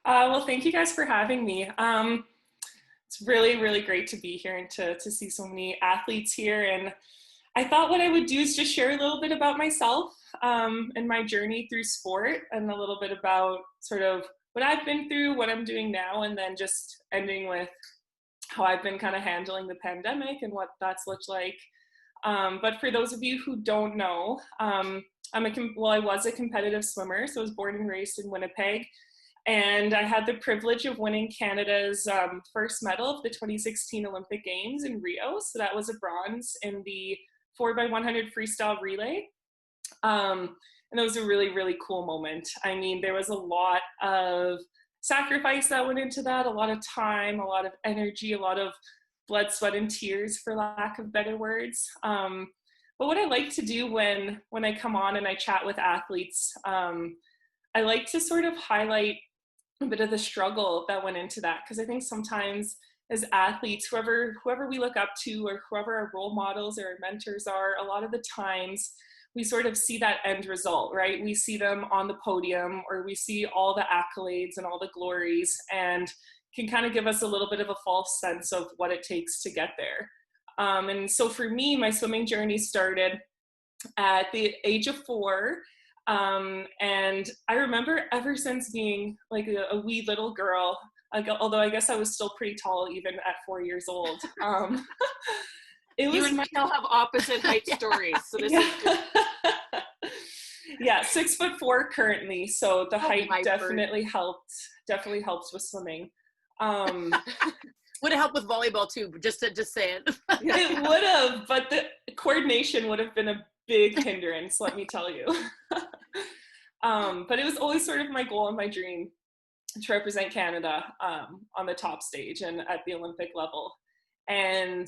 Well, thank you guys for having me. It's really, really great to be here and to see so many athletes here. And I thought what I would do is just share a little bit about myself and my journey through sport, and a little bit about sort of what I've been through, what I'm doing now, and then just ending with how I've been kind of handling the pandemic and what that's looked like. But for those of you who don't know, I was a competitive swimmer, so I was born and raised in Winnipeg. And I had the privilege of winning Canada's first medal of the 2016 Olympic Games in Rio. So that was a bronze in the 4x100 freestyle relay. And it was a really, really cool moment. I mean, there was a lot of sacrifice that went into that, a lot of time, a lot of energy, a lot of blood, sweat, and tears, for lack of better words. But what I like to do when I come on and I chat with athletes, I like to sort of highlight a bit of the struggle that went into that, because I think sometimes as athletes, whoever we look up to, or whoever our role models or our mentors are, a lot of the times we sort of see that end result, right? We see them on the podium, or we see all the accolades and all the glories, and can kind of give us a little bit of a false sense of what it takes to get there. And so for me, my swimming journey started at the age of 4. And I remember ever since being like a wee little girl, although I guess I was still pretty tall even at 4 years old. It was, you and Michelle have opposite height stories, so this is good. Yeah, 6'4" currently, so the height definitely helped with swimming. Would have helped with volleyball too, just say it. It would have, but the coordination would have been a big hindrance, let me tell you. But it was always sort of my goal and my dream to represent Canada on the top stage and at the Olympic level. And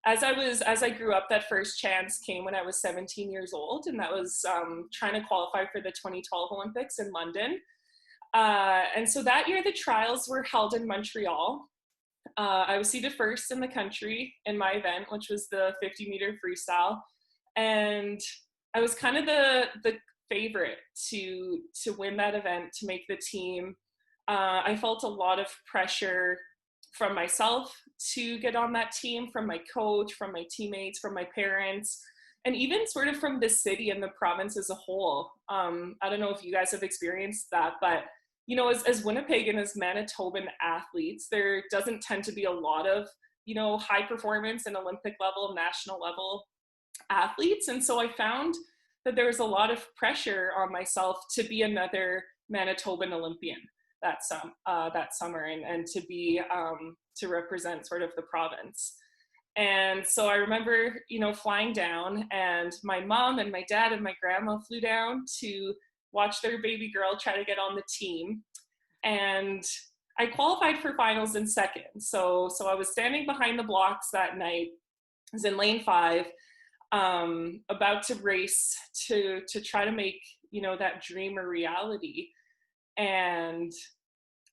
as I grew up, that first chance came when I was 17 years old, and that was trying to qualify for the 2012 Olympics in London. And so that year the trials were held in Montreal. I was seeded first in the country in my event, which was the 50-meter freestyle. And I was kind of the favorite to win that event, to make the team. I felt a lot of pressure from myself to get on that team, from my coach, from my teammates, from my parents, and even sort of from the city and the province as a whole. I don't know if you guys have experienced that, but you know, as Winnipeg and as Manitoban athletes, there doesn't tend to be a lot of, you know, high performance and Olympic level, national level athletes. And so I found that there was a lot of pressure on myself to be another Manitoban Olympian that summer, and to be to represent sort of the province. And so I remember, you know, flying down, and my mom and my dad and my grandma flew down to watch their baby girl try to get on the team. And I qualified for finals in second. So I was standing behind the blocks that night. I was in lane 5, about to race to try to make, you know, that dream a reality. And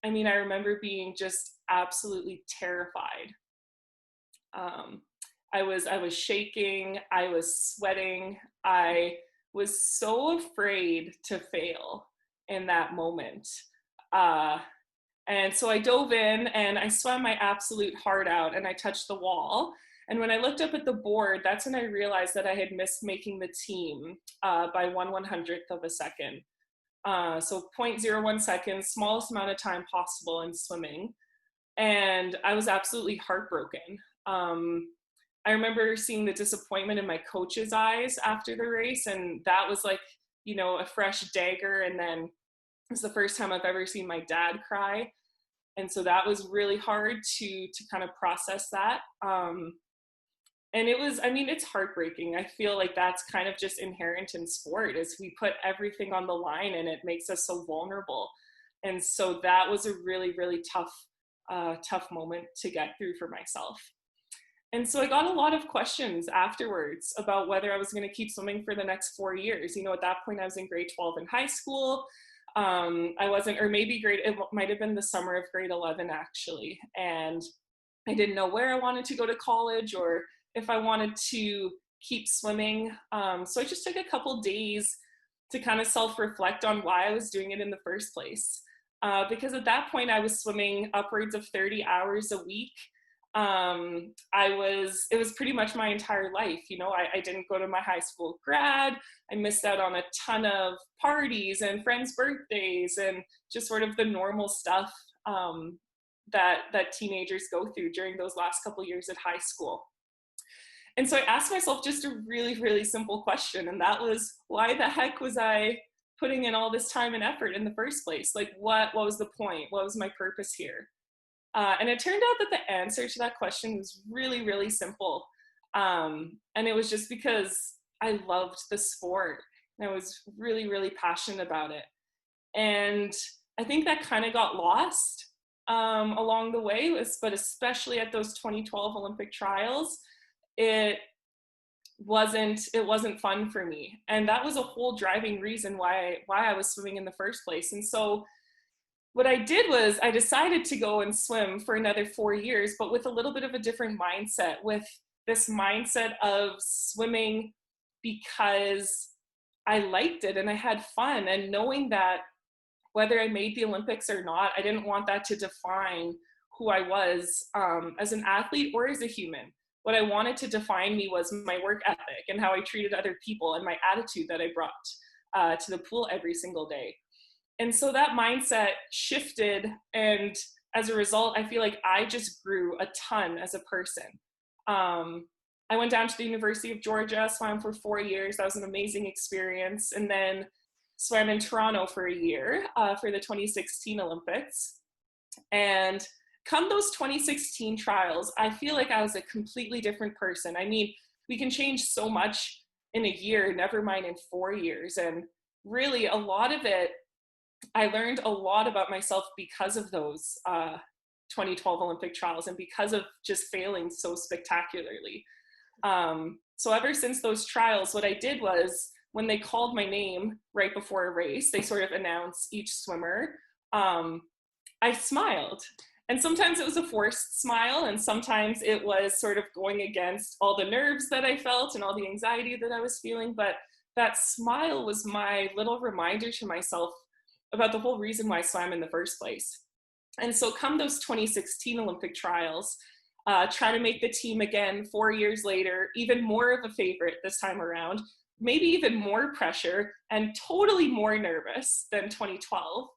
I mean, I remember being just absolutely terrified. I was shaking, I was sweating, I was so afraid to fail in that moment. And so I dove in and I swam my absolute heart out, and I touched the wall. And when I looked up at the board, that's when I realized that I had missed making the team by 1/100th of a second. So 0.01 seconds, smallest amount of time possible in swimming. And I was absolutely heartbroken. I remember seeing the disappointment in my coach's eyes after the race, and that was like, you know, a fresh dagger. And then it was the first time I've ever seen my dad cry. And so that was really hard to kind of process that. And it was, I mean, it's heartbreaking. I feel like that's kind of just inherent in sport, is we put everything on the line and it makes us so vulnerable. And so that was a really, really tough moment to get through for myself. And so I got a lot of questions afterwards about whether I was going to keep swimming for the next 4 years. You know, at that point I was in grade 12 in high school. I wasn't, or maybe it might have been the summer of grade 11 actually. And I didn't know where I wanted to go to college, or if I wanted to keep swimming. So I just took a couple days to kind of self-reflect on why I was doing it in the first place. because at that point I was swimming upwards of 30 hours a week. It was pretty much my entire life. You know, I didn't go to my high school grad. I missed out on a ton of parties and friends' birthdays and just sort of the normal stuff that teenagers go through during those last couple years at high school. And so I asked myself just a really, really simple question. And that was, why the heck was I putting in all this time and effort in the first place? Like, what was the point? What was my purpose here? And it turned out that the answer to that question was really, really simple. And it was just because I loved the sport and I was really, really passionate about it. And I think that kind of got lost along the way, but especially at those 2012 Olympic trials, it wasn't fun for me. And that was a whole driving reason why I was swimming in the first place. And so what I did was I decided to go and swim for another 4 years, but with a little bit of a different mindset, with this mindset of swimming because I liked it and I had fun, and knowing that whether I made the Olympics or not, I didn't want that to define who I was as an athlete or as a human. What I wanted to define me was my work ethic and how I treated other people and my attitude that I brought to the pool every single day. And so that mindset shifted, and as a result, I feel like I just grew a ton as a person. I went down to the University of Georgia, swam for 4 years. That was an amazing experience. And then swam in Toronto for a year for the 2016 Olympics. And come those 2016 trials, I feel like I was a completely different person. I mean, we can change so much in a year, never mind in 4 years. And really, a lot of it, I learned a lot about myself because of those 2012 Olympic trials and because of just failing so spectacularly. So ever since those trials, what I did was, when they called my name right before a race, they sort of announce each swimmer, I smiled. And sometimes it was a forced smile, and sometimes it was sort of going against all the nerves that I felt and all the anxiety that I was feeling. But that smile was my little reminder to myself about the whole reason why I swam in the first place. And so come those 2016 Olympic trials, trying to make the team again 4 years later, even more of a favorite this time around, maybe even more pressure and totally more nervous than 2012.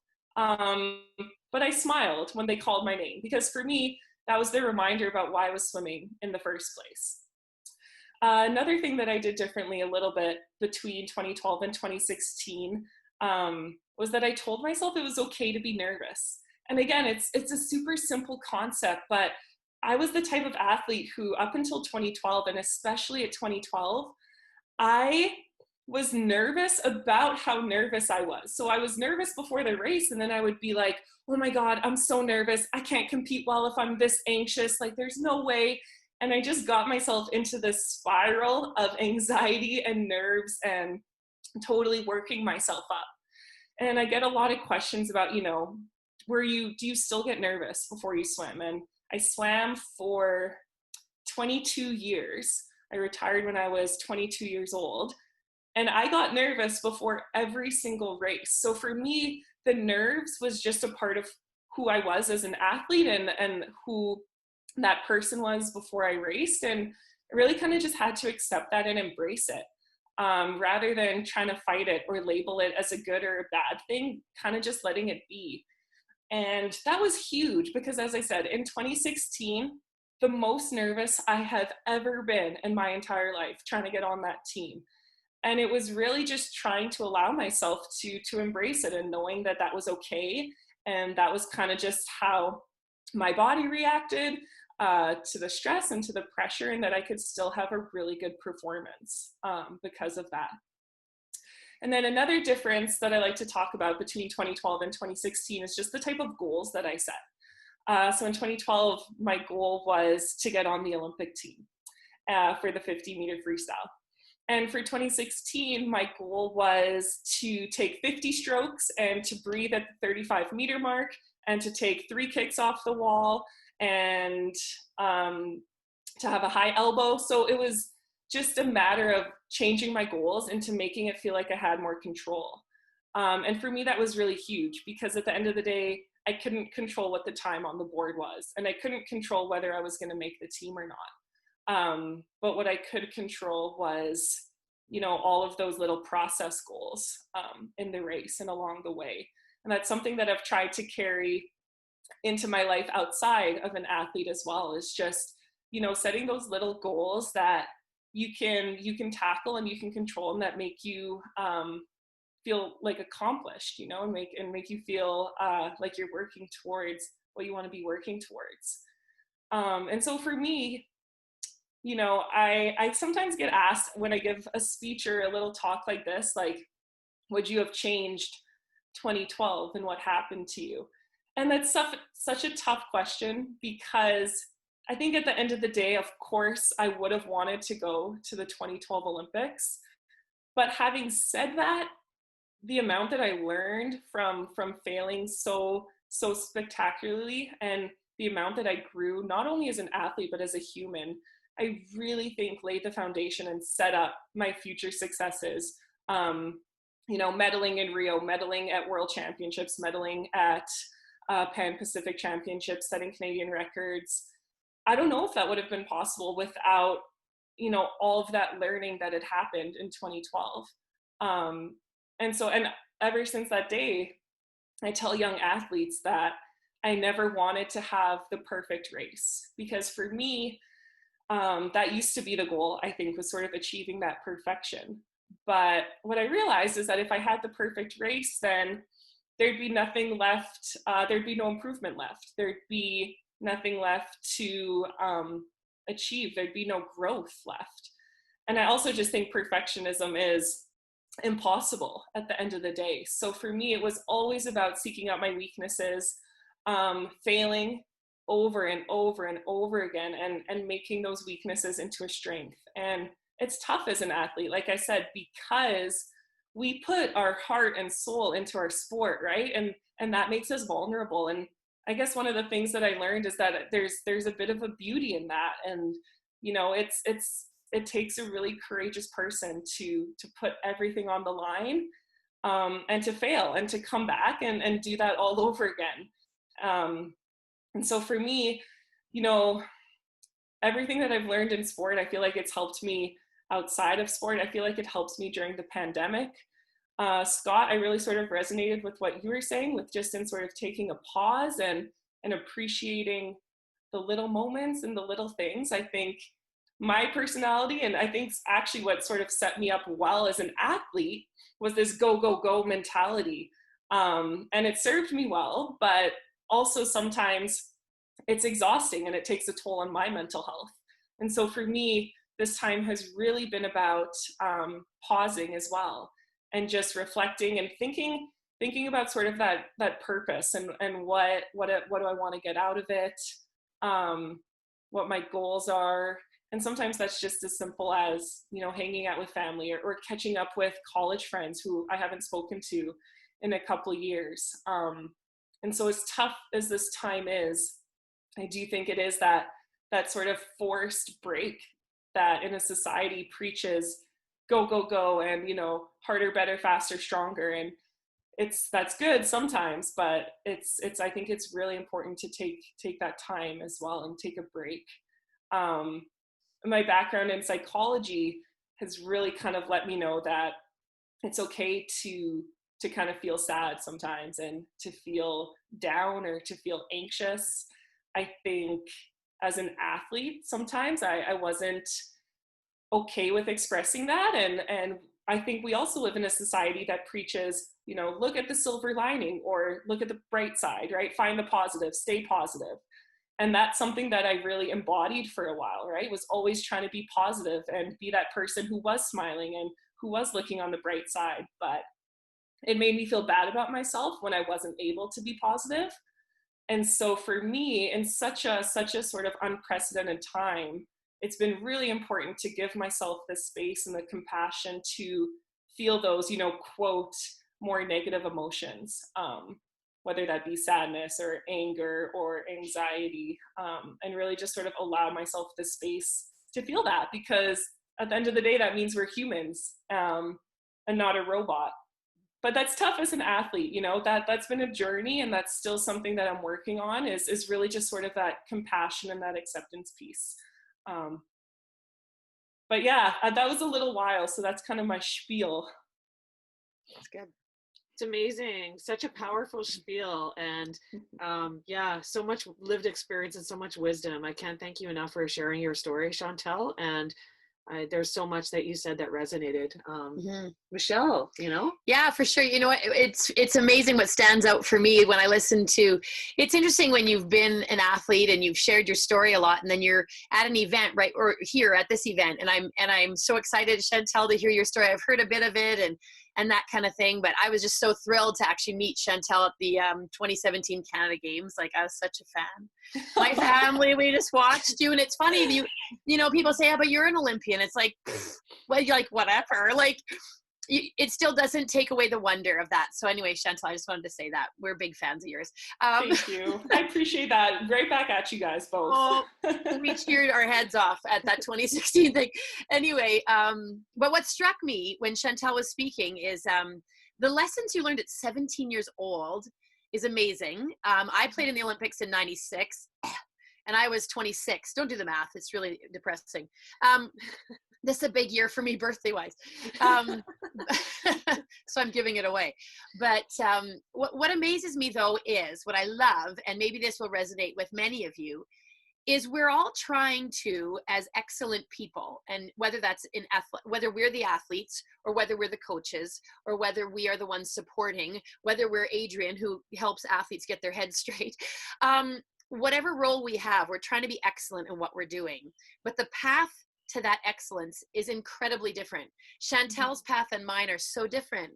But I smiled when they called my name, because for me, that was the reminder about why I was swimming in the first place. Another thing that I did differently a little bit between 2012 and 2016 was that I told myself it was okay to be nervous. And again, it's a super simple concept, but I was the type of athlete who, up until 2012, and especially at 2012, I was nervous about how nervous I was. So I was nervous before the race, and then I would be like, oh my God, I'm so nervous. I can't compete well if I'm this anxious. Like, there's no way. And I just got myself into this spiral of anxiety and nerves and totally working myself up. And I get a lot of questions about, you know, do you still get nervous before you swim? And I swam for 22 years. I retired when I was 22 years old. And I got nervous before every single race. So for me, the nerves was just a part of who I was as an athlete and who that person was before I raced. And I really kind of just had to accept that and embrace it. Rather than trying to fight it or label it as a good or a bad thing, kind of just letting it be. And that was huge because, as I said, in 2016, the most nervous I have ever been in my entire life trying to get on that team. And it was really just trying to allow myself to embrace it and knowing that that was okay. And that was kind of just how my body reacted to the stress and to the pressure, and that I could still have a really good performance because of that. And then another difference that I like to talk about between 2012 and 2016 is just the type of goals that I set. So in 2012, my goal was to get on the Olympic team for the 50-meter freestyle. And for 2016, my goal was to take 50 strokes and to breathe at the 35-meter mark and to take 3 kicks off the wall and to have a high elbow. So it was just a matter of changing my goals into making it feel like I had more control. And for me, that was really huge because at the end of the day, I couldn't control what the time on the board was, and I couldn't control whether I was going to make the team or not. But what I could control was, all of those little process goals in the race and along the way. And that's something that I've tried to carry into my life outside of an athlete as well, is just, setting those little goals that you can tackle and you can control, and that make you feel like accomplished, and make you feel like you're working towards what you want to be working towards. And so for me, I sometimes get asked when I give a speech or a little talk like this, like, would you have changed 2012 and what happened to you? And that's such a tough question, because I think at the end of the day, of course, I would have wanted to go to the 2012 Olympics. But having said that, the amount that I learned from failing so spectacularly, and the amount that I grew, not only as an athlete, but as a human, I really think laid the foundation and set up my future successes. Medaling in Rio, medaling at World Championships, medaling at Pan-Pacific Championships, setting Canadian records. I don't know if that would have been possible without, all of that learning that had happened in 2012. And ever since that day, I tell young athletes that I never wanted to have the perfect race, because for me, that used to be the goal, I think, was sort of achieving that perfection. But what I realized is that if I had the perfect race, then there'd be nothing left. There'd be no improvement left. There'd be nothing left to achieve. There'd be no growth left. And I also just think perfectionism is impossible at the end of the day. So for me, it was always about seeking out my weaknesses, failing over and over and over again, and making those weaknesses into a strength. And it's tough as an athlete, like I said, because we put our heart and soul into our sport, right? And that makes us vulnerable. And I guess one of the things that I learned is that there's a bit of a beauty in that. And, it takes a really courageous person to put everything on the line, and to fail and to come back and do that all over again. And so for me, everything that I've learned in sport, I feel like it's helped me outside of sport. I feel like it helps me during the pandemic. Scott, I really sort of resonated with what you were saying, with just in sort of taking a pause and appreciating the little moments and the little things. I think my personality, and I think actually what sort of set me up well as an athlete, was this go, go, go mentality. And it served me well, but also sometimes it's exhausting and it takes a toll on my mental health. And so for me, this time has really been about pausing as well, and just reflecting and thinking about sort of that purpose and what do I want to get out of it, what my goals are. And sometimes that's just as simple as, hanging out with family or catching up with college friends who I haven't spoken to in a couple of years. And so as tough as this time is, I do think it is that sort of forced break that in a society preaches go, go, go, and, harder, better, faster, stronger. And that's good sometimes, but I think it's really important to take that time as well and take a break. My background in psychology has really kind of let me know that it's okay to kind of feel sad sometimes, and to feel down or to feel anxious. I think as an athlete, sometimes I wasn't okay with expressing that. And I think we also live in a society that preaches, look at the silver lining, or look at the bright side, right? Find the positive, stay positive. And that's something that I really embodied for a while, right? Was always trying to be positive and be that person who was smiling and who was looking on the bright side. But it made me feel bad about myself when I wasn't able to be positive. And so for me, in such a sort of unprecedented time, it's been really important to give myself the space and the compassion to feel those, quote, more negative emotions, whether that be sadness or anger or anxiety, and really just sort of allow myself the space to feel that, because at the end of the day, that means we're humans, and not a robot. but that's tough as an athlete, you know, that's been a journey, and that's still something that I'm working on, is really just sort of that compassion and that acceptance piece. Um, but yeah, that was a little while. So that's kind of my spiel. That's good. It's amazing. Such a powerful spiel. And yeah, so much lived experience and so much wisdom. I can't thank you enough for sharing your story, Chantal. And there's so much that you said that resonated. Michelle, you know? Yeah, for sure. You know what? It's amazing what stands out for me when I listen to. It's interesting when you've been an athlete and you've shared your story a lot, and then you're at an event, right, or here at this event, and I'm so excited, Chantal, to hear your story. I've heard a bit of it and that kind of thing, but I was just so thrilled to actually meet Chantal at the 2017 Canada Games. Like, I was such a fan. My family, we just watched you, and it's funny. You know, people say, "Yeah, but you're an Olympian." It's like, well, you're like, whatever. Like, it still doesn't take away the wonder of that. So anyway, Chantal, I just wanted to say that we're big fans of yours. Thank you. I appreciate that. Right back at you guys both. Oh, we cheered our heads off at that 2016 thing. Anyway, but what struck me when Chantal was speaking is the lessons you learned at 17 years old is amazing. I played in the Olympics in '96. And I was 26. Don't do the math. It's really depressing. This is a big year for me birthday wise. So I'm giving it away. But what amazes me though is what I love, and maybe this will resonate with many of you, is we're all trying to, as excellent people, and whether that's whether we're the athletes or whether we're the coaches or whether we are the ones supporting, whether we're Adrian who helps athletes get their heads straight, whatever role we have, we're trying to be excellent in what we're doing. But the path to that excellence is incredibly different. Chantal's path and mine are so different.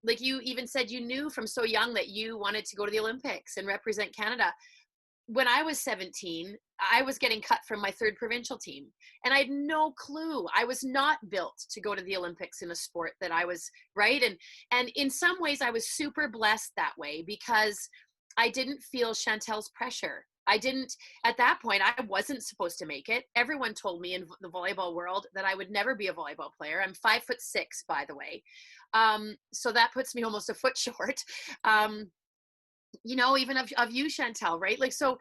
Like you even said, you knew from so young that you wanted to go to the Olympics and represent Canada. When I was 17, I was getting cut from my third provincial team, and I had no clue. I was not built to go to the Olympics in a sport that I was, right? And in some ways I was super blessed that way, because I didn't feel Chantal's pressure. I didn't, at that point, I wasn't supposed to make it. Everyone told me in the volleyball world that I would never be a volleyball player. I'm 5'6", by the way. So that puts me almost a foot short. You know, even of you, Chantal, right? Like, so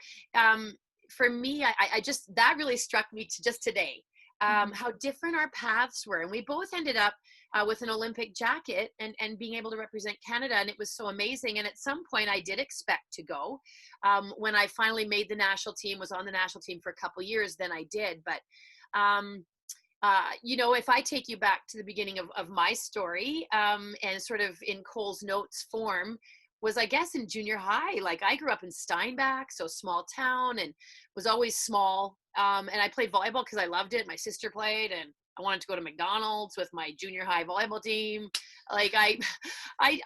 for me, I just, that really struck me to just today, how different our paths were. And we both ended up with an Olympic jacket and being able to represent Canada. And it was so amazing. And at some point I did expect to go. When I finally made the national team, was on the national team for a couple of years, then I did. But, you know, if I take you back to the beginning of my story, and sort of in Cole's notes form, was, I guess, in junior high. Like, I grew up in Steinbach, so small town, and was always small. And I played volleyball because I loved it. My sister played, and I wanted to go to McDonald's with my junior high volleyball team. Like, I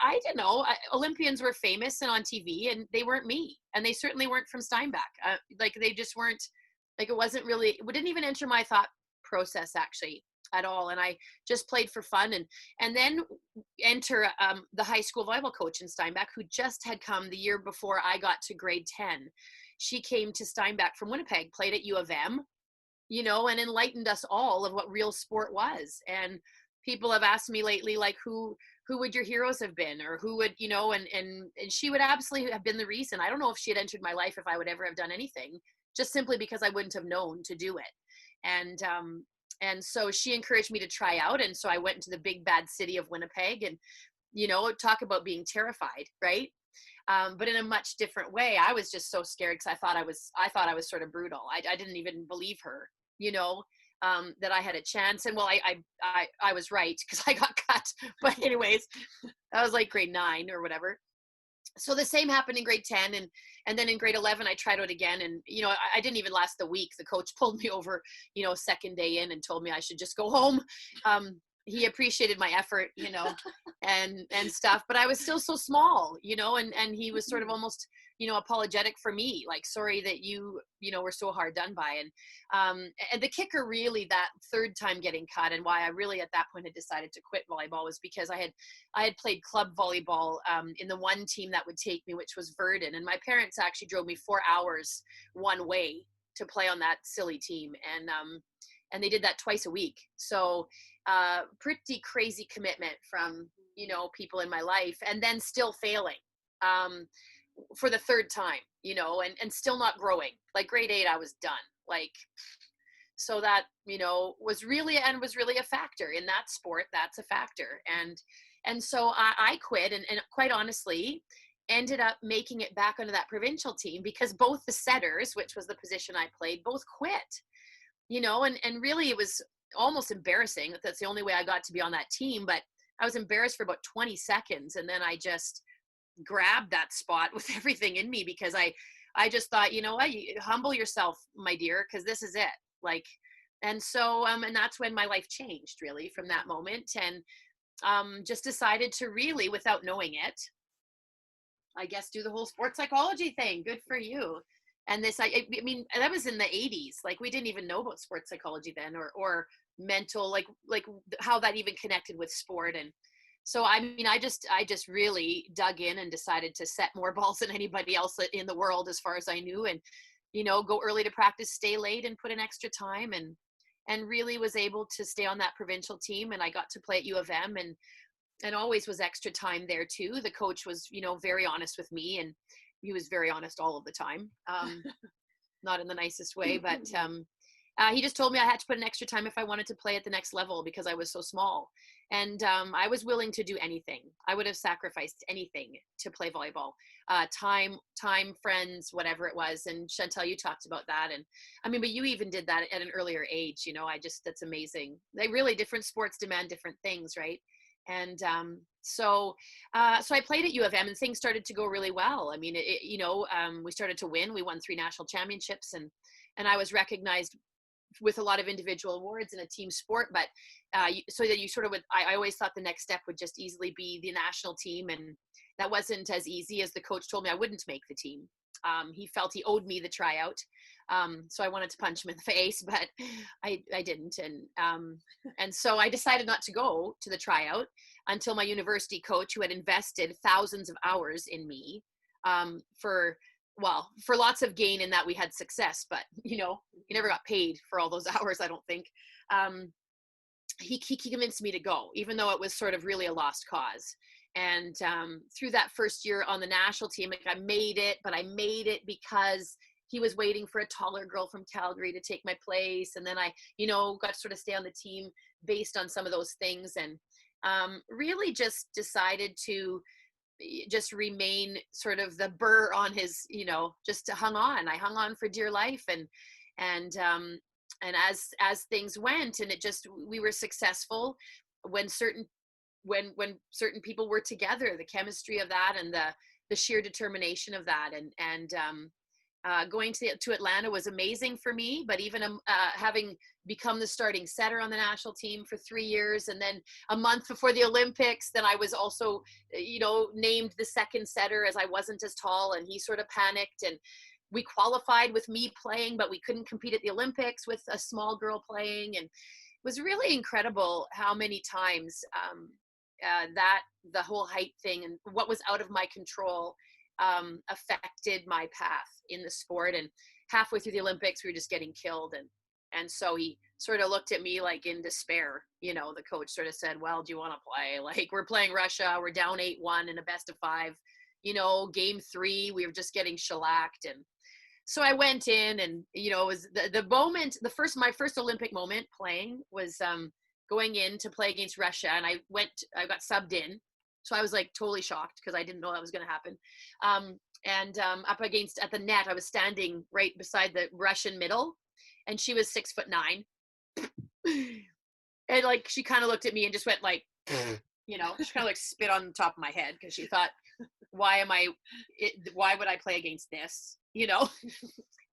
don't know. Olympians were famous and on TV, and they weren't me. And they certainly weren't from Steinbach. Like, they just weren't, like, it wasn't really, it didn't even enter my thought process, actually, at all. And I just played for fun, and then enter the high school volleyball coach in Steinbach, who just had come the year before I got to grade 10. She came to Steinbach from Winnipeg, played at U of M, you know, and enlightened us all of what real sport was. And people have asked me lately, like, who would your heroes have been, or who would, you know, and she would absolutely have been the reason. I don't know if she had entered my life if I would ever have done anything, just simply because I wouldn't have known to do it. And so she encouraged me to try out. And so I went into the big bad city of Winnipeg, and, you know, talk about being terrified, right? But in a much different way. I was just so scared because I thought I was sort of brutal. I didn't even believe her, you know, that I had a chance. And well, I was right, because I got cut. But anyways, that was like grade 9 or whatever. So the same happened in grade 10, and then in grade 11 I tried out again, and, you know, I didn't even last the week. The coach pulled me over, you know, second day in, and told me I should just go home. He appreciated my effort, you know, and stuff, but I was still so small, you know, and he was sort of almost, you know, apologetic for me, like, sorry that you know, were so hard done by. And the kicker, really, that third time getting cut, and why I really at that point had decided to quit volleyball, was because I had played club volleyball in the one team that would take me, which was Verdun. And my parents actually drove me 4 hours one way to play on that silly team. And they did that twice a week. So pretty crazy commitment from, people in my life, and then still failing for the third time, and still not growing. Like grade 8, I was done. Like, so that, was really a factor in that sport. That's a factor. And so I quit, and quite honestly, ended up making it back onto that provincial team because both the setters, which was the position I played, both quit, and really it was almost embarrassing that that's the only way I got to be on that team. But I was embarrassed for about 20 seconds. And then I just grabbed that spot with everything in me because I just thought, you know what, you humble yourself, my dear, because this is it. Like, and so, and that's when my life changed really from that moment. And just decided to really, without knowing it, I guess, do the whole sports psychology thing. Good for you. And this, I mean, that was in the 80s. Like, we didn't even know about sports psychology then, or mental, like how that even connected with sport. And so, I mean, I just really dug in and decided to set more balls than anybody else in the world, as far as I knew. And, go early to practice, stay late, and put in extra time, and really was able to stay on that provincial team. And I got to play at U of M, and always was extra time there too. The coach was, very honest with me, and he was very honest all of the time. Not in the nicest way, but he just told me I had to put in extra time if I wanted to play at the next level because I was so small. And I was willing to do anything. I would have sacrificed anything to play volleyball. Time, friends, whatever it was. And Chantal, you talked about that. And I mean, but you even did that at an earlier age. That's amazing. Different sports demand different things, right? And so I played at U of M, and things started to go really well. I mean, we started to win. We won 3 national championships, and I was recognized with a lot of individual awards in a team sport. But so that you sort of would, I always thought the next step would just easily be the national team, and that wasn't as easy as the coach told me I wouldn't make the team. He felt he owed me the tryout. So I wanted to punch him in the face, but I didn't. And so I decided not to go to the tryout until my university coach, who had invested thousands of hours in me, for lots of gain in that we had success, but you never got paid for all those hours, I don't think. He convinced me to go, even though it was sort of really a lost cause. And through that first year on the national team, I made it, but I made it because he was waiting for a taller girl from Calgary to take my place. And then I, got to sort of stay on the team based on some of those things, and really just decided to just remain sort of the burr on his, just hung on. I hung on for dear life. And as things went, and we were successful when certain people were together, the chemistry of that, and the sheer determination of that. And going to Atlanta was amazing for me, but even having become the starting setter on the national team for 3 years, and then a month before the Olympics, then I was also, named the second setter, as I wasn't as tall, and he sort of panicked, and we qualified with me playing, but we couldn't compete at the Olympics with a small girl playing. And it was really incredible how many times that the whole height thing and what was out of my control affected my path in the sport. And halfway through the Olympics, we were just getting killed. And so he sort of looked at me like in despair. The coach sort of said, well, do you want to play? Like, we're playing Russia. We're down 8-1 in a best of 5, game 3, we were just getting shellacked. And so I went in, and, it was the moment, my first Olympic moment playing was going in to play against Russia. And I got subbed in. So I was like totally shocked because I didn't know that was going to happen. Up against, at the net, I was standing right beside the Russian middle, and she was 6'9". And like, she kind of looked at me and just went like, she kind of like spit on the top of my head, because she thought, why would I play against this?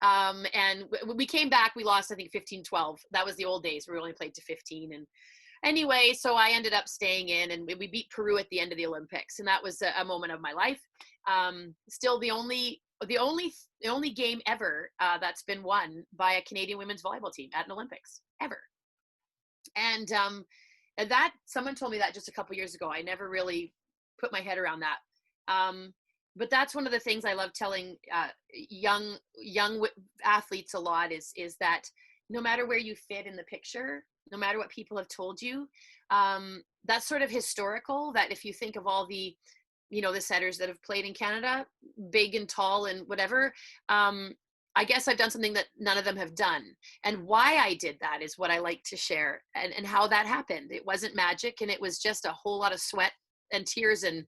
And we came back, we lost, I think 15-12. That was the old days. We only played to 15. And anyway, so I ended up staying in, and we beat Peru at the end of the Olympics. And that was a moment of my life. Still the only game ever that's been won by a Canadian women's volleyball team at an Olympics ever. And that, someone told me that just a couple years ago. I never really put my head around that. But that's one of the things I love telling young athletes a lot is that no matter where you fit in the picture, no matter what people have told you. That's sort of historical, that if you think of all the, the setters that have played in Canada, big and tall and whatever, I guess I've done something that none of them have done. And why I did that is what I like to share, and how that happened. It wasn't magic, and it was just a whole lot of sweat and tears and,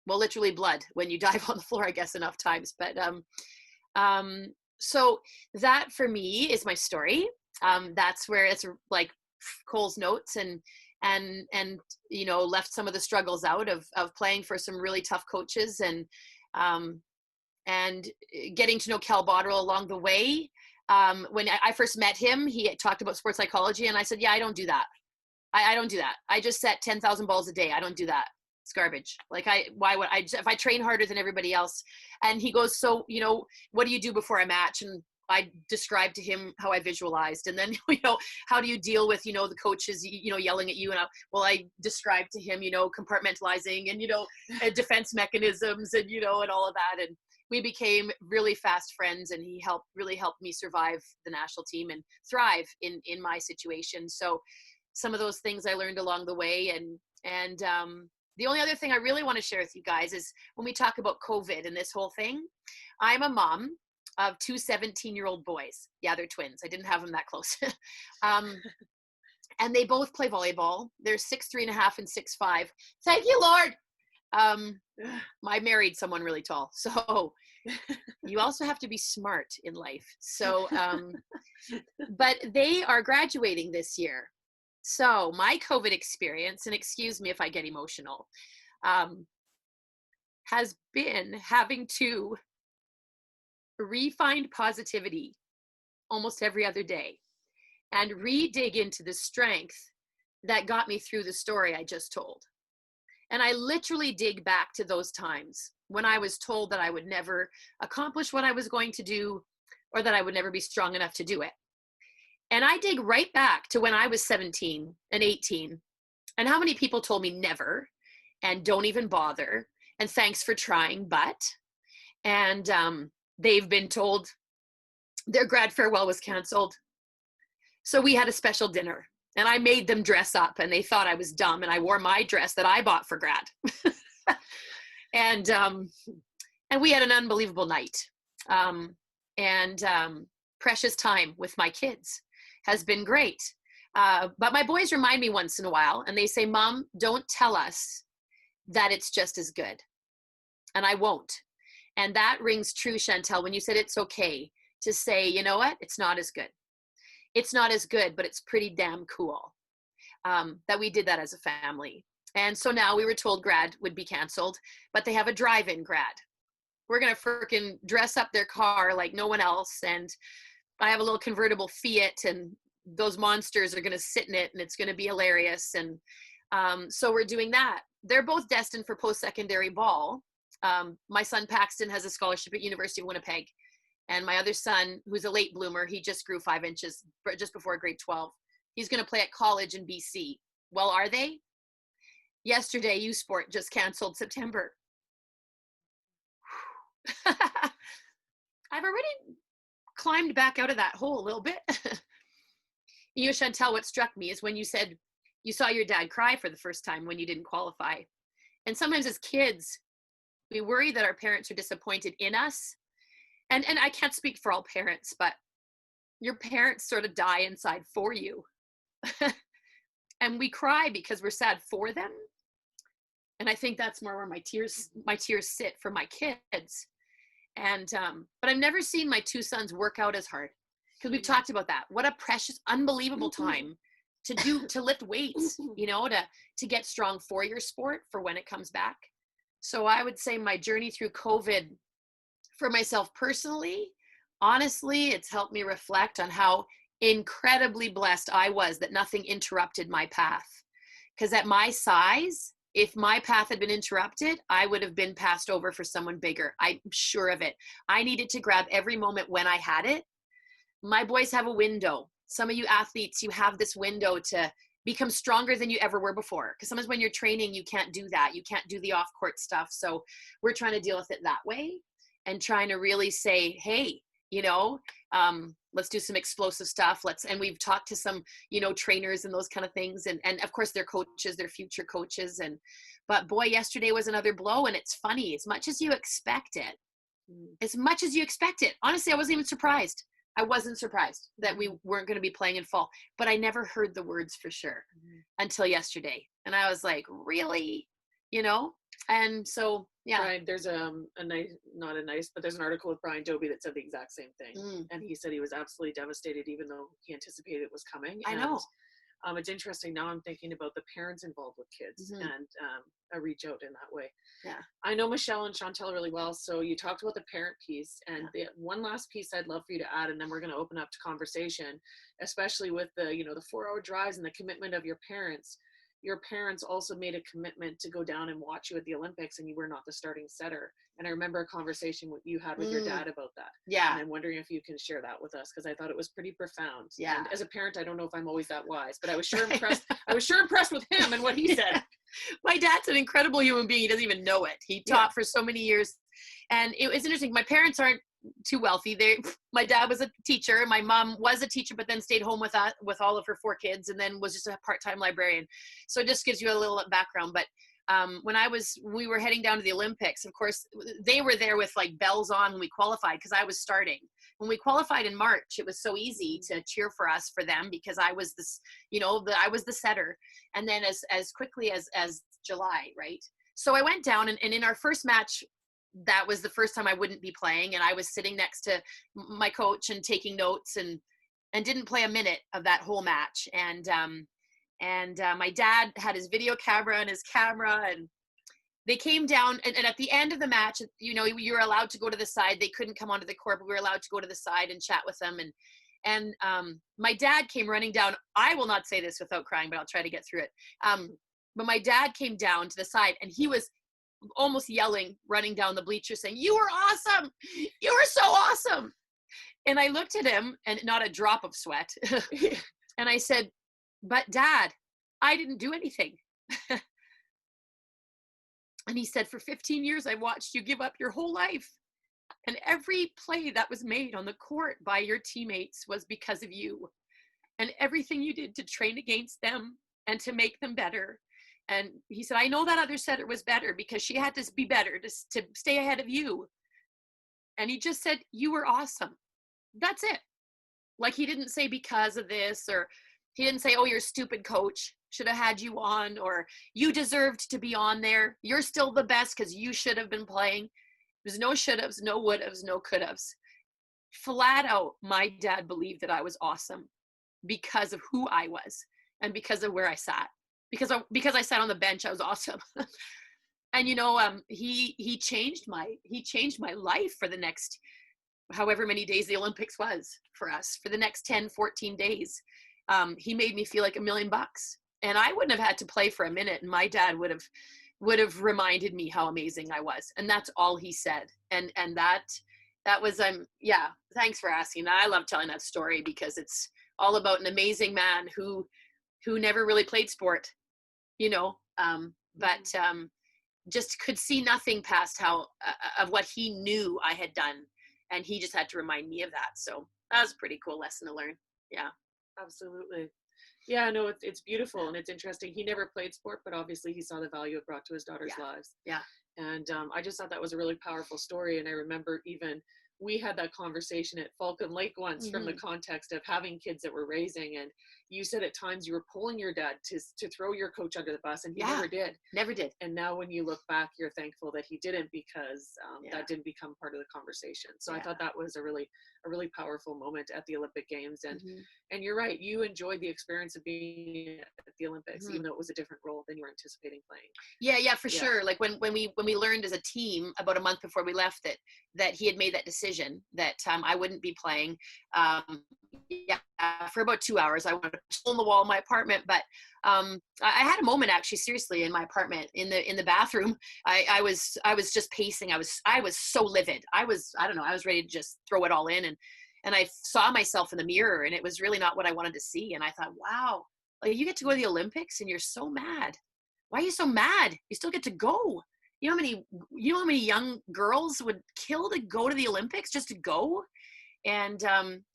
well, literally blood when you dive on the floor, I guess, enough times. But so that for me is my story. That's where it's like Cole's notes, and left some of the struggles out of playing for some really tough coaches, and getting to know Cal Botterill along the way. When I first met him, he had talked about sports psychology, and I said, yeah, I don't do that. I don't do that. I just set 10,000 balls a day. I don't do that. It's garbage. Like, why would I, if I train harder than everybody else? And he goes, so, what do you do before a match? And I described to him how I visualized. And then, how do you deal with, the coaches, yelling at you? And I described to him, compartmentalizing and, defense mechanisms and, and all of that. And we became really fast friends, and he really helped me survive the national team and thrive in my situation. So some of those things I learned along the way. And the only other thing I really want to share with you guys is when we talk about COVID and this whole thing, I'm a mom of two 17-year-old boys. Yeah, they're twins. I didn't have them that close. And they both play volleyball. They're 6'3.5" and 6'5". Thank you, Lord. I married someone really tall. So you also have to be smart in life. So, but they are graduating this year. So my COVID experience, and excuse me if I get emotional, has been having to re-find positivity almost every other day and re-dig into the strength that got me through the story I just told. And I literally dig back to those times when I was told that I would never accomplish what I was going to do, or that I would never be strong enough to do it. And I dig right back to when I was 17 and 18, and how many people told me never, and don't even bother, and thanks for trying, but, and they've been told their grad farewell was canceled. So we had a special dinner, and I made them dress up, and they thought I was dumb, and I wore my dress that I bought for grad. And we had an unbelievable night. Precious time with my kids has been great. But my boys remind me once in a while, and they say, Mom, don't tell us that it's just as good. And I won't. And that rings true, Chantal, when you said it's okay to say, you know what, it's not as good. It's not as good, but it's pretty damn cool that we did that as a family. And so now we were told grad would be canceled, but they have a drive-in grad. We're going to freaking dress up their car like no one else. And I have a little convertible Fiat, and those monsters are going to sit in it, and it's going to be hilarious. And so we're doing that. They're both destined for post-secondary ball. My son Paxton has a scholarship at University of Winnipeg. And my other son, who's a late bloomer, he just grew 5 inches just before grade 12. He's going to play at college in BC. Well, are they? Yesterday, U Sport just canceled September. I've already climbed back out of that hole a little bit. Chantal, what struck me is when you said you saw your dad cry for the first time when you didn't qualify. And sometimes as kids, we worry that our parents are disappointed in us. And I can't speak for all parents, but your parents sort of die inside for you. And we cry because we're sad for them. And I think that's more where my tears sit for my kids. And but I've never seen my two sons work out as hard, because we've talked about that. What a precious, unbelievable time to lift weights, to get strong for your sport for when it comes back. So I would say my journey through COVID for myself personally, honestly, it's helped me reflect on how incredibly blessed I was that nothing interrupted my path. Because at my size, if my path had been interrupted, I would have been passed over for someone bigger. I'm sure of it. I needed to grab every moment when I had it. My boys have a window. Some of you athletes, you have this window to become stronger than you ever were before. Because sometimes when you're training, you can't do that. You can't do the off-court stuff. So we're trying to deal with it that way and trying to really say, hey, let's do some explosive stuff. And we've talked to some, trainers and those kind of things. And of course their coaches, their future coaches. But boy, yesterday was another blow. And it's funny, as much as you expect it, honestly, I wasn't even surprised. I wasn't surprised that we weren't going to be playing in fall, but I never heard the words for sure until yesterday. And I was like, really, and so, yeah. Brian, there's there's an article with Brian Doby that said the exact same thing. And he said he was absolutely devastated, even though he anticipated it was coming. I know. It's interesting. Now I'm thinking about the parents involved with kids and I reach out in that way. Yeah. I know Michelle and Chantal really well. So you talked about the parent piece, and the one last piece I'd love for you to add, and then we're going to open up to conversation, especially with the 4-hour drives and the commitment of your parents. Your parents also made a commitment to go down and watch you at the Olympics, and you were not the starting setter. And I remember a conversation you had with your dad about that. Yeah. And I'm wondering if you can share that with us, because I thought it was pretty profound. Yeah. And as a parent, I don't know if I'm always that wise, but I was sure impressed. I was sure impressed with him and what he said. My dad's an incredible human being. He doesn't even know it. He taught for so many years. And it was interesting. My parents aren't too wealthy. My dad was a teacher, and my mom was a teacher, but then stayed home with all of her 4 kids, and then was just a part-time librarian. So it just gives you a little background. But when we were heading down to the Olympics, of course, they were there with like bells on when we qualified, because I was starting. When we qualified in March, it was so easy to cheer for us, for them, because I was this, I was the setter. And then as quickly as July, right? So I went down, and in our first match, that was the first time I wouldn't be playing. And I was sitting next to my coach and taking notes, and didn't play a minute of that whole match. And my dad had his video camera and his camera, and they came down, and at the end of the match, you were allowed to go to the side. They couldn't come onto the court, but we were allowed to go to the side and chat with them. And my dad came running down. I will not say this without crying, but I'll try to get through it. But my dad came down to the side, and he was almost yelling, running down the bleachers, saying, "You were awesome. You were so awesome." And I looked at him, and not a drop of sweat. And I said, "But Dad, I didn't do anything." And he said, "For 15 years, I watched you give up your whole life. And every play that was made on the court by your teammates was because of you. And everything you did to train against them and to make them better." And he said, "I know that other setter was better because she had to be better to stay ahead of you." And he just said, "You were awesome." That's it. Like, he didn't say because of this, or he didn't say, "Oh, you're a stupid coach, should have had you on," or "You deserved to be on there. You're still the best because you should have been playing." There's no should haves, no would haves, no could haves. Flat out, my dad believed that I was awesome because of who I was and because of where I sat. Because I sat on the bench, I was awesome. And he changed my life for the next however many days the Olympics was for us, for the next 10, 14 days. He made me feel like $1 million, and I wouldn't have had to play for a minute, and my dad would have reminded me how amazing I was. And that's all he said. And that was, thanks for asking. I love telling that story because it's all about an amazing man who never really played sport, but just could see nothing past of what he knew I had done. And he just had to remind me of that. So that was a pretty cool lesson to learn. Yeah. Absolutely. Yeah, no, it's beautiful, and it's interesting. He never played sport, but obviously he saw the value it brought to his daughter's lives. Yeah. And I just thought that was a really powerful story. And I remember even we had that conversation at Falcon Lake once from the context of having kids that we're raising. And you said at times you were pulling your dad to throw your coach under the bus, and he never did. Never did. And now when you look back, you're thankful that he didn't, because that didn't become part of the conversation. So I thought that was a really powerful moment at the Olympic Games. And you're right, you enjoyed the experience of being at the Olympics, even though it was a different role than you were anticipating playing. Yeah, for sure. Like when we learned as a team about a month before we left that he had made that decision that I wouldn't be playing. For about 2 hours, I went on the wall in my apartment. But I had a moment, actually, seriously, in my apartment, in the bathroom. I was just pacing. I was so livid. I was ready to just throw it all in. And I saw myself in the mirror, and it was really not what I wanted to see. And I thought, wow, like, you get to go to the Olympics and you're so mad. Why are you so mad? You still get to go. You know how many young girls would kill to go to the Olympics just to go? And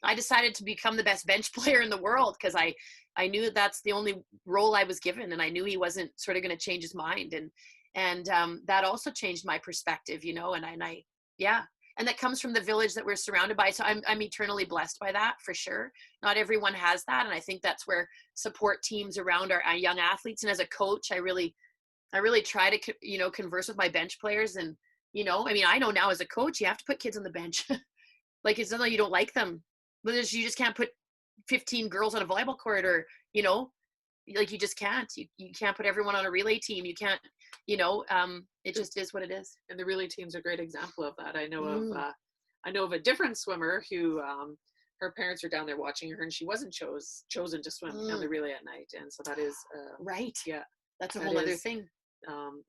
I decided to become the best bench player in the world, because I knew that's the only role I was given, and I knew he wasn't sort of going to change his mind. And that also changed my perspective, you know, and I, yeah. And that comes from the village that we're surrounded by. So I'm eternally blessed by that, for sure. Not everyone has that. And I think that's where support teams around our young athletes. And as a coach, I really try to, you know, converse with my bench players. And, you know, I mean, I know now as a coach, you have to put kids on the bench. Like, it's not that you don't like them, but you just can't put 15 girls on a volleyball court, or, you know, like, you just can't. You can't put everyone on a relay team. You can't, you know, it just is what it is. And the relay team's a great example of that. I know of a different swimmer who her parents were down there watching her, and she wasn't chosen to swim on the relay at night. And so that is right. Yeah, that's a whole other thing.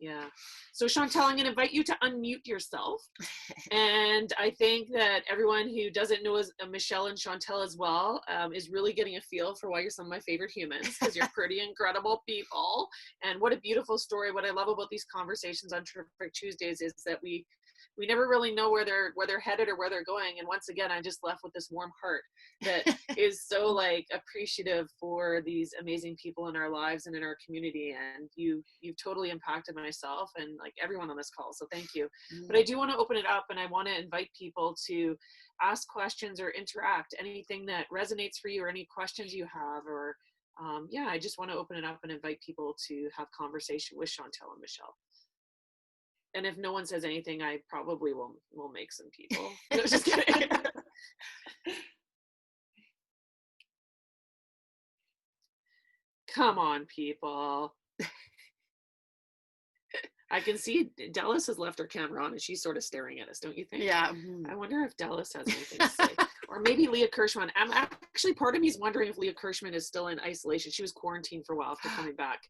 Yeah. So Chantal, I'm going to invite you to unmute yourself. And I think that everyone who doesn't know Michelle and Chantal as well is really getting a feel for why you're some of my favorite humans, because you're pretty incredible people. And what a beautiful story. What I love about these conversations on Terrific Tuesdays is that we never really know where they're headed or where they're going. And once again, I'm just left with this warm heart that is so like appreciative for these amazing people in our lives and in our community. And you've totally impacted myself and like everyone on this call. So thank you. But I do want to open it up, and I want to invite people to ask questions or interact, anything that resonates for you, or any questions you have, or I just want to open it up and invite people to have conversation with Chantal and Michelle. And if no one says anything, I probably will make some people. No, just kidding. Come on, people. I can see Dallas has left her camera on and she's sort of staring at us, don't you think? Yeah. I wonder if Dallas has anything to say. Or maybe Leah Kirschman. I'm actually, part of me is wondering if Leah Kirschman is still in isolation. She was quarantined for a while after coming back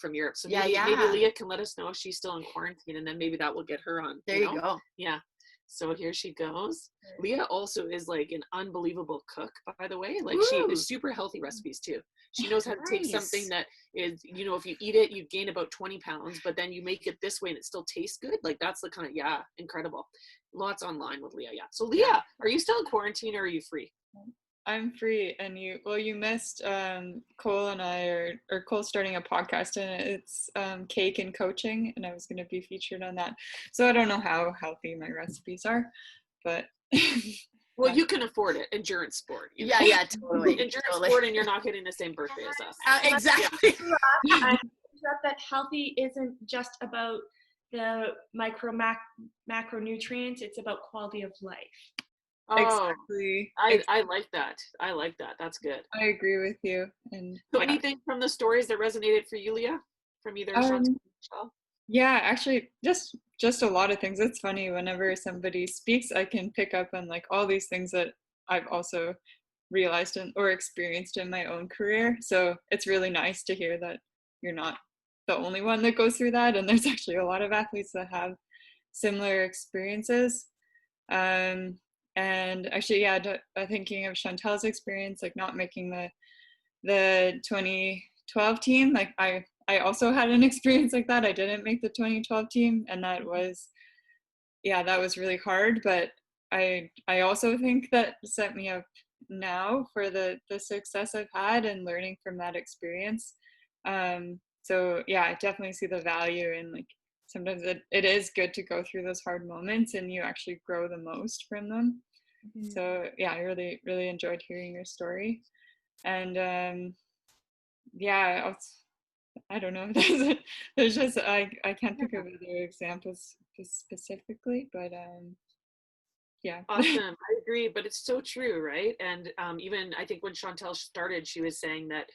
from Europe. So maybe Leah can let us know if she's still in quarantine, and then maybe that will get her on. There you go. Yeah. So here she goes. Leah also is like an unbelievable cook, by the way. Like, she is super healthy recipes too. She knows how to take something that is, you know, if you eat it, you gain about 20 pounds, but then you make it this way and it still tastes good. Like, that's the kind of, incredible. Lots online with Leah. Yeah. So Leah, are you still in quarantine or are you free? I'm free. And you missed Cole and I, or Cole starting a podcast, and it's cake and coaching, and I was going to be featured on that. So I don't know how healthy my recipes are, but well, you can afford it. Endurance sport. Yeah, totally. Endurance sport, and you're not getting the same birthday as us. Exactly. That healthy isn't just about the macronutrients, it's about quality of life. Oh, exactly. I like that. That's good. I agree with you. And so anything from the stories that resonated for you, Leah? From either Chantal or Michelle? Yeah, actually, just a lot of things. It's funny, whenever somebody speaks, I can pick up on like all these things that I've also realized or experienced in my own career. So it's really nice to hear that you're not the only one that goes through that, and there's actually a lot of athletes that have similar experiences. And actually, thinking of Chantal's experience, like not making the 2012 team, like I also had an experience like that. I didn't make the 2012 team, and that was really hard. But I also think that set me up now for the success I've had and learning from that experience. So yeah, I definitely see the value in, like, sometimes it is good to go through those hard moments and you actually grow the most from them. Mm-hmm. So yeah, I really, really enjoyed hearing your story. And I don't know, there's just, I can't think of other examples specifically, but yeah. Awesome. I agree, but it's so true, right? And even I think when Chantal started, she was saying that,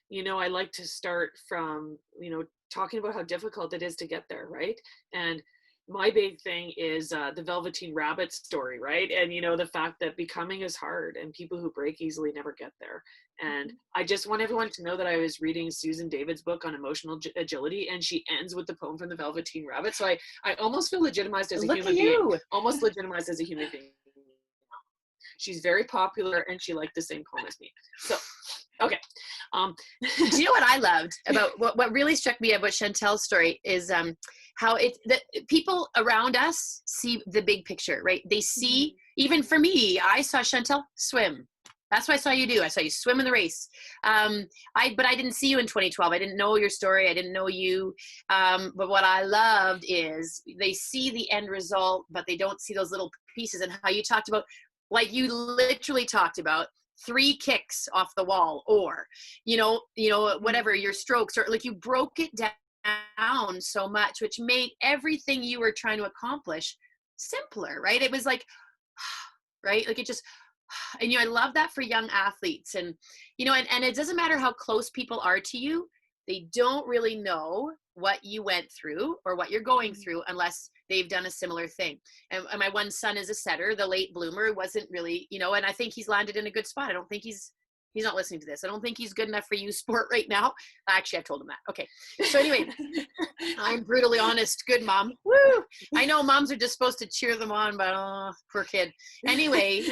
you know, I like to start from, you know, talking about how difficult it is to get there, right? And my big thing is the Velveteen Rabbit story, right? And, you know, the fact that becoming is hard and people who break easily never get there. And I just want everyone to know that I was reading Susan David's book on emotional agility, and she ends with the poem from the Velveteen Rabbit. So I almost feel legitimized as a human being. Almost legitimized as a human being. She's very popular and she liked the same poem as me. So, okay. Do you know what I loved about what really struck me about Chantal's story is how that people around us see the big picture, right? They see even for me, I saw Chantal swim. That's what I saw you do. I saw you swim in the race. But I didn't see you in 2012. I didn't know your story. I didn't know you. But what I loved is they see the end result, but they don't see those little pieces. And how you talked about, like you literally talked about 3 kicks off the wall, or, whatever your strokes, or like you broke it down so much, which made everything you were trying to accomplish simpler, right? It was like, right? Like it just, and I love that for young athletes. And and it doesn't matter how close people are to you, they don't really know what you went through or what you're going through unless they've done a similar thing. And my one son is a setter, the late bloomer, wasn't really, and I think he's landed in a good spot. I don't think he's not listening to this. I don't think he's good enough for you sport right now. Actually, I've told him that. Okay. So anyway, I'm brutally honest. Good mom. Woo! I know moms are just supposed to cheer them on, but poor kid. Anyway,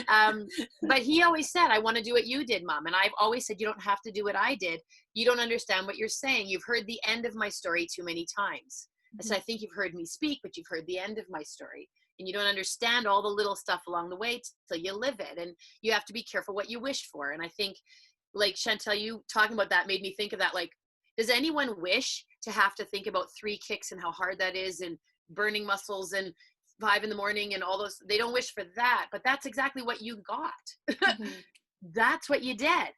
but he always said, I want to do what you did, Mom. And I've always said, you don't have to do what I did. You don't understand what you're saying. You've heard the end of my story too many times. I said, I think you've heard me speak, but you've heard the end of my story. And you don't understand all the little stuff along the way till you live it. And you have to be careful what you wish for. And I think, like Chantal, you talking about that made me think of that. Like, does anyone wish to have to think about 3 kicks and how hard that is, and burning muscles and 5 a.m. and all those? They don't wish for that, but that's exactly what you got. That's what you did.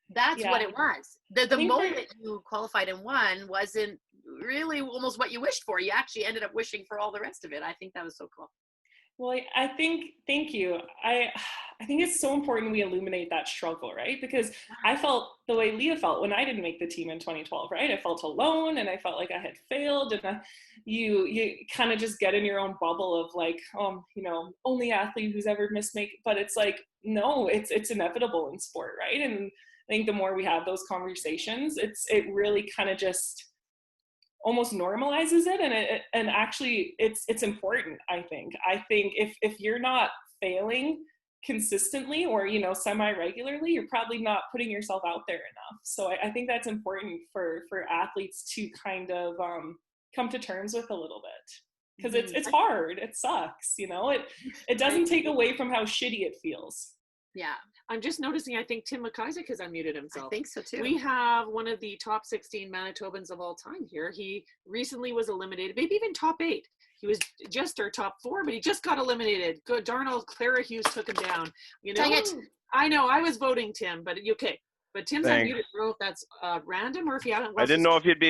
That's what it was. The moment you qualified and won wasn't really almost what you wished for. You actually ended up wishing for all the rest of it. I think that was so cool. Well, I think, thank you. I think it's so important we illuminate that struggle, right? Because I felt the way Leah felt when I didn't make the team in 2012, right? I felt alone and I felt like I had failed. And you kind of just get in your own bubble of like, only athlete who's ever missed make. But it's like, no, it's inevitable in sport, right? And I think the more we have those conversations, it really kind of just almost normalizes it, and actually it's important. I think if you're not failing consistently or semi-regularly, you're probably not putting yourself out there enough. So I think that's important for athletes to kind of come to terms with a little bit, because it's hard, it sucks, it doesn't take away from how shitty it feels. Yeah. I'm just noticing, I think Tim McIsaac has unmuted himself. I think so too. We have one of the top 16 Manitobans of all time here. He recently was eliminated, maybe even top 8. He was just our top 4, but he just got eliminated. Good darnell, Clara Hughes took him down. Dang it. I know, I was voting Tim, but okay. But Tim's unmuted. I don't know if that's random or if you haven't. I didn't know if you'd be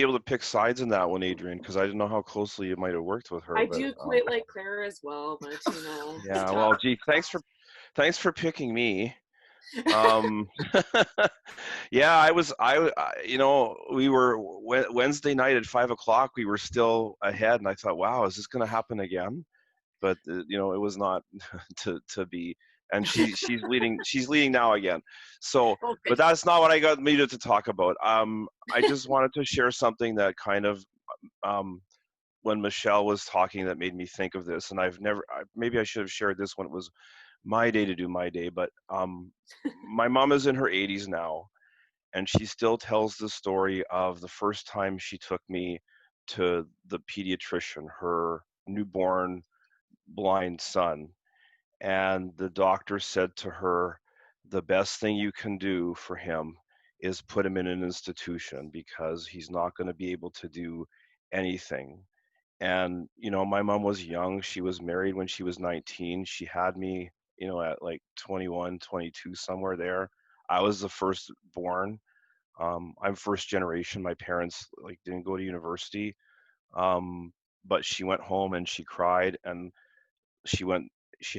able to pick sides in that one, Adrian, because I didn't know how closely you might have worked with her. I do quite like Clara as well, but Yeah, well, gee, thanks for picking me. Yeah, we were Wednesday night at 5:00. We were still ahead, and I thought, wow, is this going to happen again? But it was not to be. And she's leading. She's leading now again. So, but that's not what I got needed to talk about. I just wanted to share something that kind of, when Michelle was talking, that made me think of this. And maybe I should have shared this when it was my day to do my day. But my mom is in her 80s now, and she still tells the story of the first time she took me to the pediatrician, her newborn blind son. And the doctor said to her, the best thing you can do for him is put him in an institution, because he's not going to be able to do anything. And, my mom was young. She was married when she was 19. She had me, at like 21, 22, somewhere there. I was the firstborn. I'm first generation. My parents didn't go to university. But she went home and she cried, and she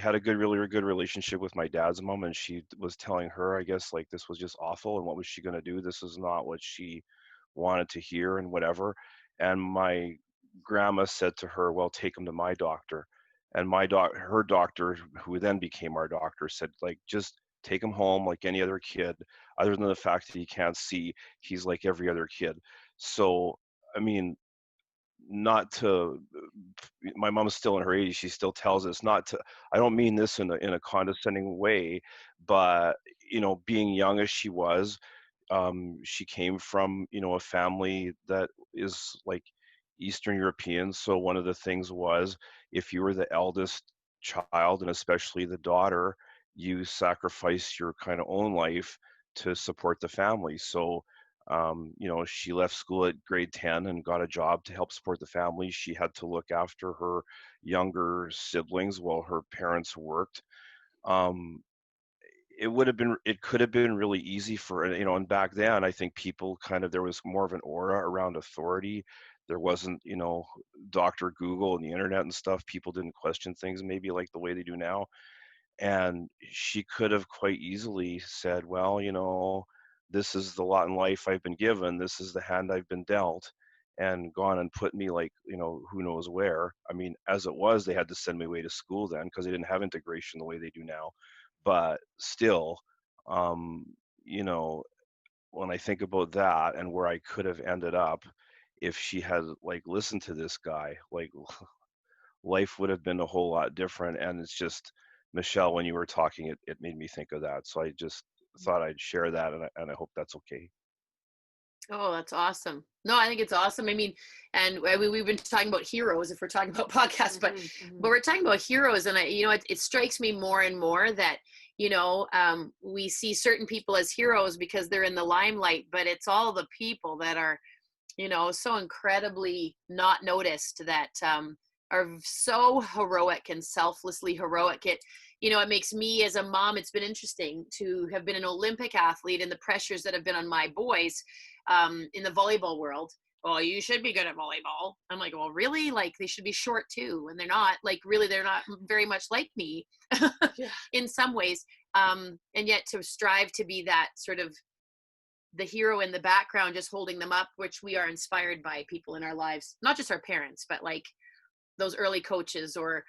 had a really good relationship with my dad's mom, and she was telling her, I guess, this was just awful, and what was she going to do? This is not what she wanted to hear, and whatever. And my grandma said to her, well, take him to my doctor. And her doctor, who then became our doctor, said, just take him home like any other kid. Other than the fact that he can't see, he's like every other kid. So, I mean, my mom's still in her 80s. She still tells us I don't mean this in a condescending way, but being young as she was, she came from a family that is like Eastern European. So one of the things was, if you were the eldest child, and especially the daughter, you sacrifice your kind of own life to support the family. So, she left school at grade 10 and got a job to help support the family. She had to look after her younger siblings while her parents worked. Um, it could have been really easy for, and back then I think people there was more of an aura around authority. There wasn't, Dr. Google and the internet and stuff. People didn't question things maybe like the way they do now. And she could have quite easily said, well, this is the lot in life I've been given, this is the hand I've been dealt, and gone and put me like, who knows where. I mean, as it was, they had to send me away to school then because they didn't have integration the way they do now. But still, um, you know, when I think about that and where I could have ended up if she had like listened to this guy, like life would have been a whole lot different. And it's just, Michelle, when you were talking, it made me think of that. So I just thought I'd share that, and I hope that's okay. Oh, that's awesome. No, I think it's awesome. I mean, and we've been talking about heroes if we're talking about podcasts, but we're talking about heroes. And it strikes me more and more that, we see certain people as heroes because they're in the limelight, but it's all the people that are, so incredibly not noticed that are so heroic and selflessly heroic. It makes me as a mom, it's been interesting to have been an Olympic athlete and the pressures that have been on my boys in the volleyball world. Oh, you should be good at volleyball. I'm like, well, really? Like, they should be short too. And they're not. Like, really, they're not very much like me in some ways. And yet to strive to be that sort of the hero in the background, just holding them up, which we are inspired by people in our lives, not just our parents, but like those early coaches or,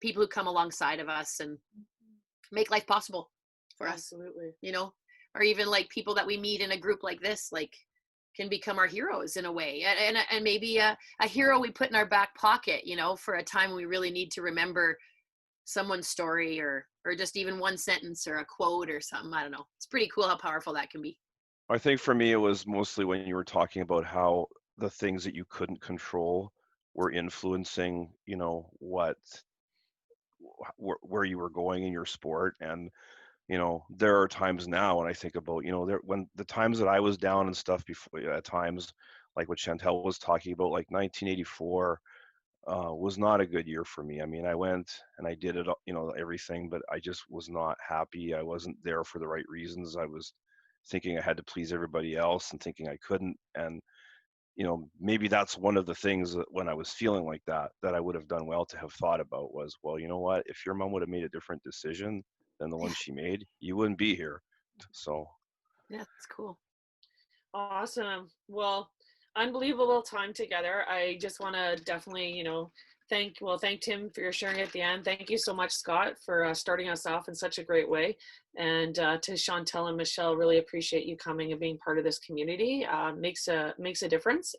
people who come alongside of us and make life possible for us, or even like people that we meet in a group like this, like can become our heroes in a way. And maybe a hero we put in our back pocket, for a time when we really need to remember someone's story or just even one sentence or a quote or something. I don't know. It's pretty cool how powerful that can be. I think for me, it was mostly when you were talking about how the things that you couldn't control were influencing, where you were going in your sport. And there are times now when I think about, when the times that I was down and stuff before, at times like what Chantal was talking about, like 1984 was not a good year for me. I mean, I went and I did it, everything, but I just was not happy. I wasn't there for the right reasons. I was thinking I had to please everybody else and thinking I couldn't. And maybe that's one of the things that when I was feeling like that I would have done well to have thought about was, well, you know what, if your mom would have made a different decision than the one she made, you wouldn't be here. So yeah, that's cool. Awesome. Well, unbelievable time together. I just want to definitely, thank Tim for your sharing at the end. Thank you so much, Scott, for starting us off in such a great way. And to Chantal and Michelle, really appreciate you coming and being part of this community. Makes a difference.